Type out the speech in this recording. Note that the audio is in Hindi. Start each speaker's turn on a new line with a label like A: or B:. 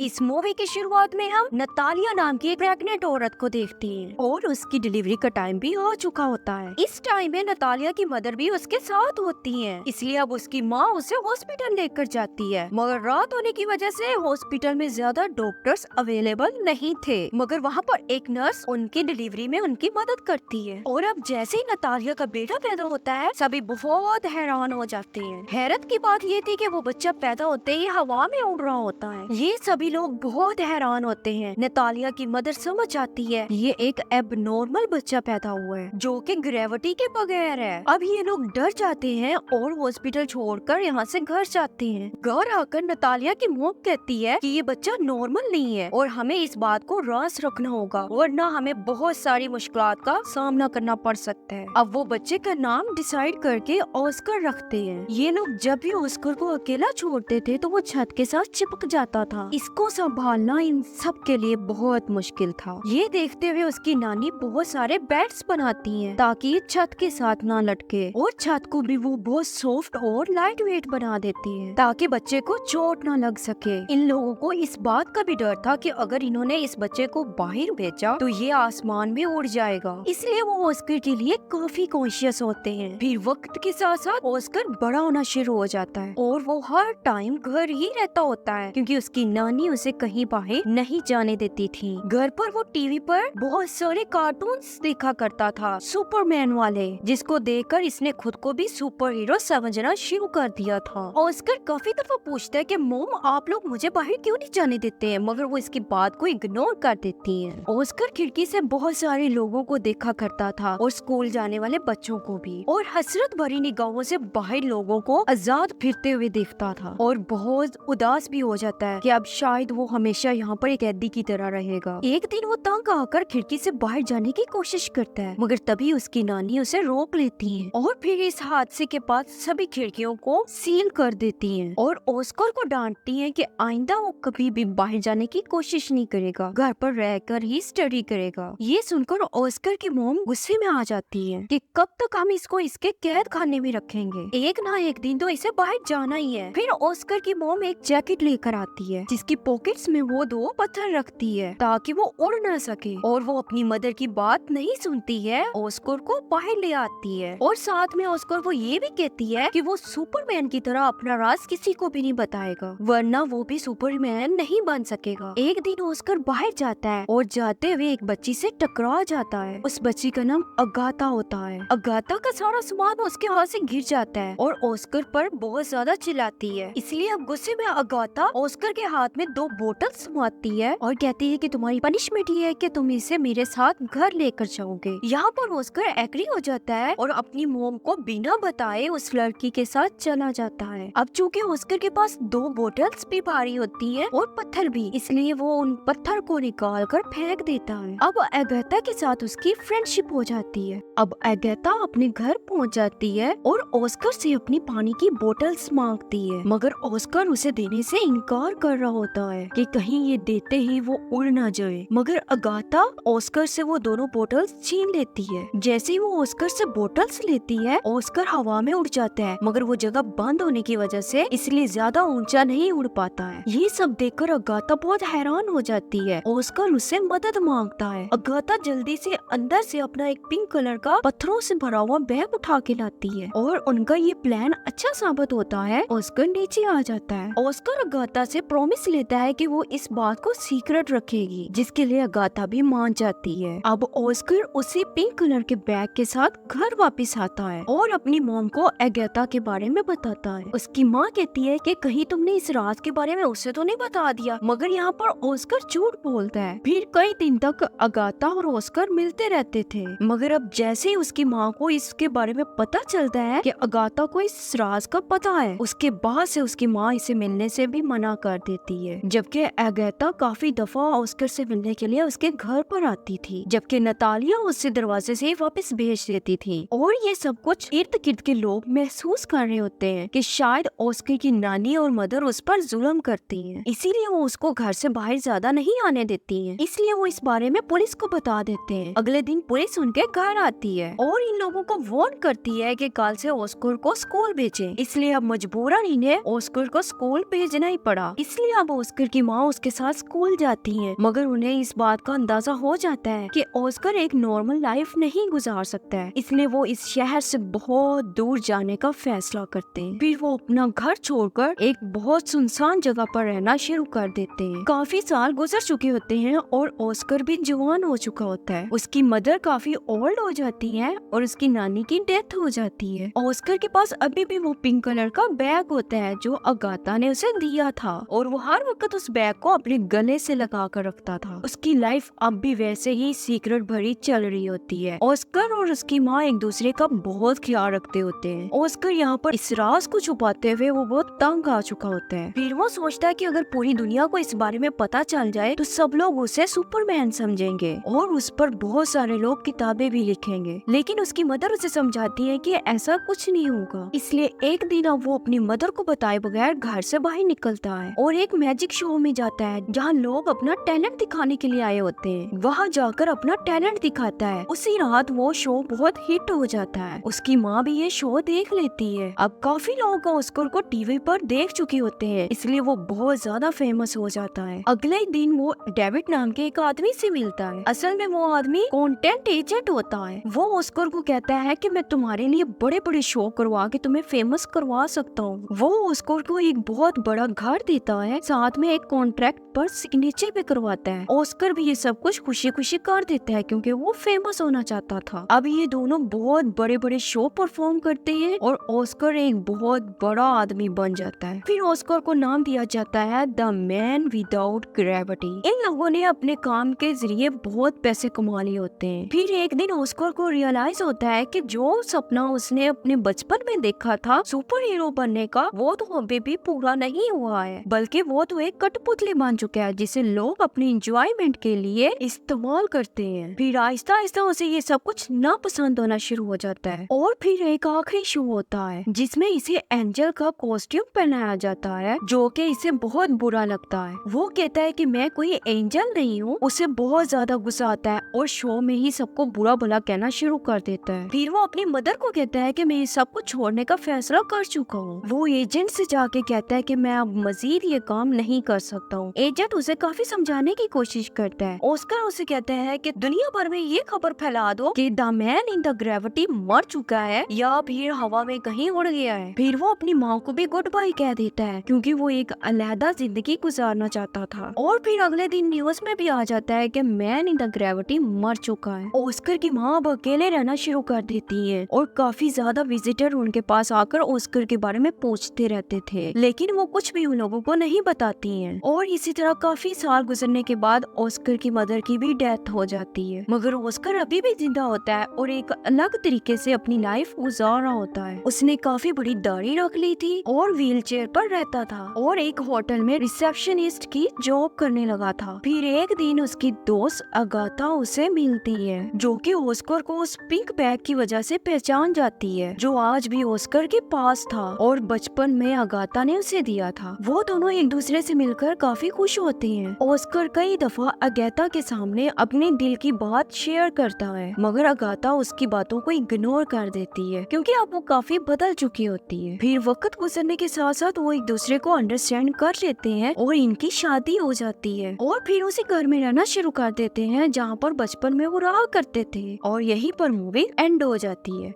A: इस मूवी की शुरुआत में हम नतालिया नाम की एक प्रेग्नेंट औरत को देखते हैं और उसकी डिलीवरी का टाइम भी आ चुका होता है। इस टाइम में नतालिया की मदर भी उसके साथ होती है, इसलिए अब उसकी माँ उसे हॉस्पिटल लेकर जाती है। मगर रात होने की वजह से हॉस्पिटल में ज्यादा डॉक्टर्स अवेलेबल नहीं थे, मगर वहाँ पर एक नर्स उनकी डिलीवरी में उनकी मदद करती है। और अब जैसे ही नतालिया का बेटा पैदा होता है, सभी बहुत हैरान हो जाते हैं। हैरत की बात ये थी कि वो बच्चा पैदा होते ही हवा में उड़ रहा होता है। ये सभी लोग बहुत हैरान होते हैं। नतालिया की मदर समझ जाती है ये एक एबनॉर्मल बच्चा पैदा हुआ है जो कि ग्रेविटी के बगैर है। अब ये लोग डर जाते हैं और हॉस्पिटल छोड़कर यहाँ से घर जाते हैं। घर आकर नतालिया की मॉम कहती है कि ये बच्चा नॉर्मल नहीं है और हमें इस बात को राज रखना होगा, वरना हमें बहुत सारी मुश्किलात का सामना करना पड़ सकता है। अब वो बच्चे का नाम डिसाइड करके ऑस्कर रखते हैं। ये लोग जब भी ऑस्कर को अकेला छोड़ते थे तो वो छत के साथ चिपक जाता था। इसको संभालना इन सब के लिए बहुत मुश्किल था। ये देखते हुए उसकी नानी बहुत सारे बेड्स बनाती हैं ताकि ये छत के साथ ना लटके, और छत को भी वो बहुत सॉफ्ट और लाइट वेट बना देती है ताकि बच्चे को चोट ना लग सके। इन लोगों को इस बात का भी डर था कि अगर इन्होंने इस बच्चे को बाहर भेजा तो ये आसमान में उड़ जाएगा, इसलिए वो ऑस्कर के लिए काफी कॉन्शियस होते हैं। फिर वक्त के साथ साथ ऑस्कर बड़ा होना शुरू हो जाता है और वो हर टाइम घर ही रहता होता है क्योंकि उसकी नानी उसे कहीं बाहर नहीं जाने देती थी। घर पर वो टीवी पर बहुत सारे कार्टून्स देखा करता था, सुपरमैन वाले, जिसको देखकर इसने खुद को भी सुपर हीरो समझना शुरू कर दिया था। ऑस्कर काफी दफा पूछता है कि मॉम आप लोग मुझे बाहर क्यों नहीं जाने देते हैं, मगर वो इसकी बात को इग्नोर कर देती है। ऑस्कर खिड़की से बहुत सारे लोगों को देखा करता था और स्कूल जाने वाले बच्चों को भी, और हसरत भरी निगाहों से बाहर लोगों को आजाद फिरते हुए देखता था और बहुत उदास भी हो जाता है कि अब शायद वो हमेशा यहाँ पर एक कैदी की तरह रहेगा। एक दिन वो तंग आकर खिड़की से बाहर जाने की कोशिश करता है, मगर तभी उसकी नानी उसे रोक लेती है और फिर इस हादसे के बाद सभी खिड़कियों को सील कर देती है और ऑस्कर को डांटती है कि आइंदा वो कभी भी बाहर जाने की कोशिश नहीं करेगा, घर पर रहकर ही स्टडी करेगा। ये सुनकर ऑस्कर की मॉम गुस्से में आ जाती है कि कब तक हम इसको इसके कैद खाने में रखेंगे, एक ना एक दिन तो इसे बाहर जाना ही है। फिर ऑस्कर की मॉम एक जैकेट लेकर आती है जिसकी पॉकेट्स में वो दो पत्थर रखती है ताकि वो उड़ न सके, और वो अपनी मदर की बात नहीं सुनती है, ऑस्कर को बाहर ले आती है और साथ में ऑस्कर वो ये भी कहती है कि वो सुपरमैन की तरह अपना राज किसी को भी नहीं बताएगा, वरना वो भी सुपरमैन नहीं बन सकेगा। एक दिन ऑस्कर बाहर जाता है और जाते हुए एक बच्ची से टकरा जाता है। उस बच्ची का नाम अगाथा होता है। अगाथा का सारा सामान उसके हाथ से गिर जाता है और ऑस्कर पर बहुत ज्यादा चिल्लाती है, इसलिए अब गुस्से में अगाथा ऑस्कर के हाथ में दो बोतल्स मारती है और कहती है कि तुम्हारी पनिशमेंट ये है कि तुम इसे मेरे साथ घर लेकर जाओगे। यहाँ पर ऑस्कर एग्री हो जाता है और अपनी मॉम को बिना बताए उस लड़की के साथ चला जाता है। अब चूँकि ऑस्कर के पास दो बोतल्स भी भारी होती है और पत्थर भी, इसलिए वो उन पत्थर को निकाल कर फेंक देता है। अब अगाथा के साथ उसकी फ्रेंडशिप हो जाती है। अब अगाथा अपने घर पहुँच जाती है और ऑस्कर से अपनी पानी की बोतल्स मांगती है, मगर ऑस्कर उसे देने से इनकार कर रहा होता है कि कहीं ये देते ही वो उड़ ना जाए। मगर अगाथा ऑस्कर से वो दोनों बोतल्स छीन लेती है। जैसे ही वो ऑस्कर से बोतल्स लेती है, ऑस्कर हवा में उड़ जाता है, मगर वो जगह बंद होने की वजह से इसलिए ज्यादा ऊंचा नहीं उड़ पाता है। ये सब देखकर अगाथा बहुत हैरान हो जाती है। ऑस्कर उससे मदद मांगता है। अगाथा जल्दी से अंदर से अपना एक पिंक कलर का पत्थरों से भरा हुआ बैग उठा के लाती है और उनका ये प्लान अच्छा साबित होता है। ऑस्कर नीचे आ जाता है। ऑस्कर अगाथा से प्रॉमिस लेता है कि वो इस बात को सीक्रेट रखेगी, जिसके लिए अगाथा भी मान जाती है। अब ऑस्कर उसी पिंक कलर के बैग के साथ घर वापस आता है और अपनी मॉम को अगाथा के बारे में बताता है। उसकी माँ कहती है कि कहीं तुमने इस राज के बारे में उसे तो नहीं बता दिया, मगर यहाँ पर ऑस्कर झूठ बोलता है। फिर कई दिन तक अगाथा और ऑस्कर मिलते रहते थे, मगर अब जैसे ही उसकी माँ को इसके बारे में पता चलता है कि अगाथा को इस राज का पता है, उसके बाद से उसकी माँ इसे मिलने से भी मना कर देती है। जबकि अगाथा काफी दफा ऑस्कर से मिलने के लिए उसके घर पर आती थी, जबकि नतालिया उसे दरवाजे से वापस भेज देती थी। और ये सब कुछ इर्द गिर्द के लोग महसूस कर रहे होते हैं कि शायद ऑस्कर की नानी और मदर उस पर जुल्म करती हैं, इसीलिए वो उसको घर से बाहर ज्यादा नहीं आने देती हैं। इसलिए वो इस बारे में पुलिस को बता देते हैं। अगले दिन पुलिस उनके घर आती है और इन लोगों को वार्न करती है कि कल से ऑस्कर को स्कूल भेजें। इसलिए अब मजबूरन इन्हें ऑस्कर को स्कूल भेजना ही पड़ा। इसलिए अब ऑस्कर की माँ उसके साथ स्कूल जाती है, मगर उन्हें इस बात का अंदाजा हो जाता है कि ऑस्कर एक नॉर्मल लाइफ नहीं गुजार सकता है, इसलिए वो इस शहर से बहुत दूर जाने का फैसला करते हैं। फिर वो अपना घर छोड़कर एक बहुत सुनसान जगह पर रहना शुरू कर देते हैं। काफी साल गुजर चुके होते हैं और ऑस्कर भी जवान हो चुका होता है। उसकी मदर काफी ओल्ड हो जाती है और उसकी नानी की डेथ हो जाती है। ऑस्कर के पास अभी भी वो पिंक कलर का बैग होता है जो अगाथा ने उसे दिया था और वो हर वक्त उस बैग को अपने गले से लगा कर रखता था। उसकी लाइफ अब भी वैसे ही सीक्रेट भरी चल रही होती है। ऑस्कर और उसकी माँ एक दूसरे का बहुत ख्याल रखते होते हैं। ऑस्कर यहाँ पर इस राज को छुपाते हुए वो बहुत तंग आ चुका होता है। फिर वो सोचता है कि अगर पूरी दुनिया को इस बारे में पता चल जाए तो सब लोग उसे सुपरमैन समझेंगे और उस पर बहुत सारे लोग किताबें भी लिखेंगे। लेकिन उसकी मदर उसे समझाती है कि ऐसा कुछ नहीं होगा। इसलिए एक दिन अब वो अपनी मदर को बताए बगैर घर से बाहर निकलता है और एक मैजिक शो में जाता है जहाँ लोग अपना टैलेंट दिखाने के लिए आए होते हैं। वहाँ जाकर अपना टैलेंट दिखाता है। उसी रात वो शो बहुत हिट हो जाता है। उसकी माँ भी ये शो देख लेती है। अब काफी लोग ऑस्कर को टीवी पर देख चुके होते हैं, इसलिए वो बहुत ज्यादा फेमस हो जाता है। अगले दिन वो डेविड नाम के एक आदमी से मिलता है। असल में वो आदमी कंटेंट एजेंट होता है। वो ऑस्कर को कहता है कि मैं तुम्हारे लिए बड़े बड़े शो करवा के तुम्हें फेमस करवा सकता हूँ। वो ऑस्कर को एक बहुत बड़ा घर देता है, साथ में एक कॉन्ट्रैक्ट पर सिग्नेचर भी करवाता है। ऑस्कर भी ये सब कुछ खुशी खुशी कर देता है क्योंकि वो फेमस होना चाहता था। अब ये दोनों बहुत बड़े बड़े शो परफॉर्म करते हैं और ऑस्कर एक बहुत बड़ा आदमी बन जाता है। फिर ऑस्कर को नाम दिया जाता है द मैन विदाउट ग्रेविटी। इन लोगों ने अपने काम के जरिए बहुत पैसे कमा लिए होते हैं। फिर एक दिन ऑस्कर को रियलाइज होता है कि जो सपना उसने अपने बचपन में देखा था सुपर हीरो बनने का, वो तो अभी भी पूरा नहीं हुआ है, बल्कि वो तो एक कठपुतली बन चुका है जिसे लोग अपनी इंजॉयमेंट के लिए इस्तेमाल करते हैं। फिर आहिस्ता आहिस्ता उसे ये सब कुछ नापसंद होना शुरू हो जाता है और फिर एक आखिरी शो होता है जिसमें इसे एंजल का कॉस्ट्यूम पहनाया जाता है, जो कि इसे बहुत बुरा लगता है। वो कहता है कि मैं कोई एंजल नहीं हूँ। उसे बहुत ज्यादा गुस्सा आता है और शो में ही सबको बुरा भला कहना शुरू कर देता है। फिर वो अपनी मदर को कहता है कि मैं ये सब कुछ छोड़ने का फैसला कर चुका हूँ। वो एजेंट से जाके कहता है कि मैं अब मजीद ये काम नहीं कर सकता हूँ। एजेंट उसे काफी समझाने की कोशिश करता है। ऑस्कर उसे कहता है कि दुनिया भर में ये खबर फैला दो कि the man in the gravity मर चुका है या फिर हवा में कहीं उड़ गया है। फिर वो अपनी माँ को भी गुड बाय कह देता है क्योंकि वो एक अलहदा जिंदगी गुजारना चाहता था। और फिर अगले दिन न्यूज में भी आ जाता है कि मैन इन द ग्रेविटी मर चुका है। ऑस्कर की माँ अब अकेले रहना शुरू कर देती है और काफी ज्यादा विजिटर उनके पास आकर ऑस्कर के बारे में पूछते रहते थे, लेकिन वो कुछ भी उन लोगों को नहीं बताती हैं। और इसी तरह काफी साल गुजरने के बाद ऑस्कर की मदर की भी डेथ हो जाती है, मगर ऑस्कर अभी भी जिंदा होता है और एक अलग तरीके से अपनी लाइफ गुजार रहा होता है। उसने काफी बड़ी दाढ़ी रख ली थी और व्हील चेयर पर रहता था और एक होटल में रिसेप्शनिस्ट की जॉब करने लगा था। फिर एक दिन उसकी दोस्त अगाथा उसे मिलती है, जो कि ऑस्कर को उस पिंक बैग की वजह से पहचान जाती है, जो आज भी ऑस्कर के पास था और बचपन में अगाथा ने उसे दिया था। वो दोनों एक दूसरे से मिलकर काफी खुश होते हैं। ऑस्कर कई दफा अगाथा के सामने अपने दिल की बात शेयर करता है, मगर अगाथा उसकी बातों को इग्नोर कर देती है क्योंकि अब वो काफी बदल चुकी होती है। फिर वक्त गुजरने के साथ साथ वो एक दूसरे को अंडरस्टैंड कर लेते हैं और इनकी शादी हो जाती है और फिर उसी घर में रहना शुरू कर देते हैं जहाँ पर बचपन में वो रहा करते थे। और यहीं पर मूवी एंड हो जाती है।